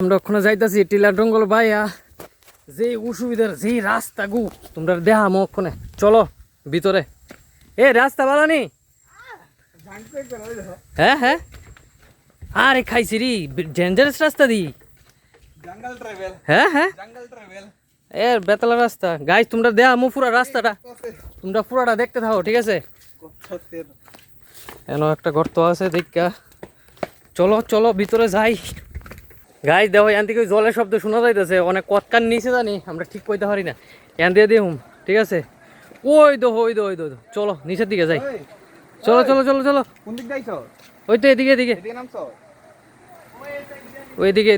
আমরা ওখানে যাইতাছি টিলা জঙ্গল ভাইয়া যে অসুবিধার যে রাস্তা গু তোমরা দেখামো ওখানে চলো ভিতরে এ রাস্তা ভালো নি হ্যাঁ হ্যাঁ আরে খাইছি রি ডেঞ্জারাস রাস্তা দি জঙ্গল ট্রাভেল হ্যাঁ হ্যাঁ জঙ্গল ট্রাভেল এ বেতলা রাস্তা গাইস তোমরা দেখামো পুরো রাস্তাটা তোমরা পুরোটা দেখতে থাকো ঠিক আছে এনো একটা গর্ত আছে দেখা চলো চলো ভিতরে যাই গাইস দেখো এখান থেকে জলের শব্দ শোনা যাইতেছে অনেক কতকান নিচে জানি আমরা ঠিক কইতে পারি না এখান দিয়ে দেখুম ঠিক আছে ওই দো চলো নিচের দিকে যাই চলো চলো চলো চলো কোন দিক যাইছো ওই তো এদিকে এদিকে এদিকে নামছো এদিকে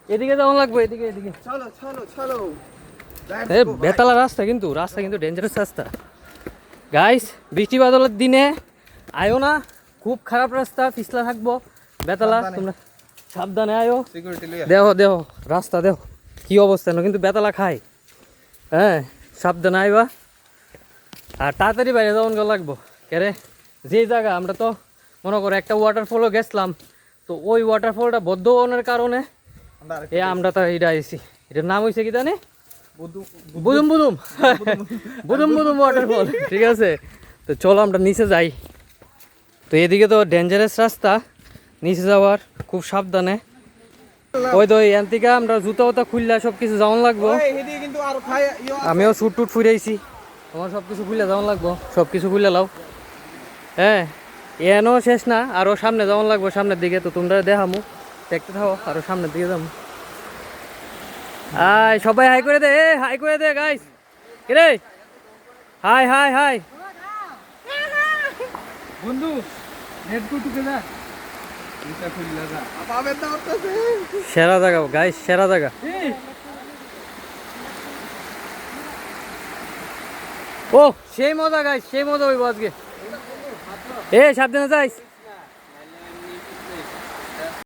এদিকে যাওয়া লাগবে এদিকে চলো চলো চলো এ বেতালা রাস্তা কিন্তু ডেঞ্জারাস রাস্তা গাইস বৃষ্টি বাদলের দিনে আয়ো না খুব খারাপ রাস্তা পিছলা থাকবো বেতালা তোমরা সাবধানে আয়ো সিকিউরিটি লইয়া দেহ রাস্তা দেহ কি অবস্থা না কিন্তু বেতালা খায় হ্যাঁ সাবধানে আইবা আর তাড়াতাড়ি বাইরে যাওয়ান লাগবো কেরে যে জায়গা আমরা তো মনে করো একটা ওয়াটারফলও গেছিলাম তো ওই ওয়াটারফলটা বদ্ধ হওয়ার কারণে আমরা তো এটা আইছি এটার নাম হয়েছে কি জানি বুদুম ওয়াটারফল ঠিক আছে তো চলো আমরা নিচে যাই তো এদিকে তো ডেঞ্জারাস রাস্তা নিচে যাওয়ার খুব সাবধানে ওই তো এখান থেকে আমরা জুতা উতা খুললে সব কিছু যাওয়ান লাগবো আমিও শুট টুট ফুরাইছি তোমার সব কিছু খুলে যাওয়ান লাগবো সব কিছু খুলে লাও হ্যাঁ এনও শেষ না আরও সামনে যাওয়ান লাগবো সামনের দিকে তো তোমরা দেখামু দেখতে থাকো আরও সামনের দিকে যাবো হাই সবাই হাই করে দে গাইস রে হাই বন্ধু নেট টুকে যা সেরা জায়গা গাইস সেরা জায়গা ও সেই মজা গাইস সেই মজা হইব আজকে এ সাবধানে যাইস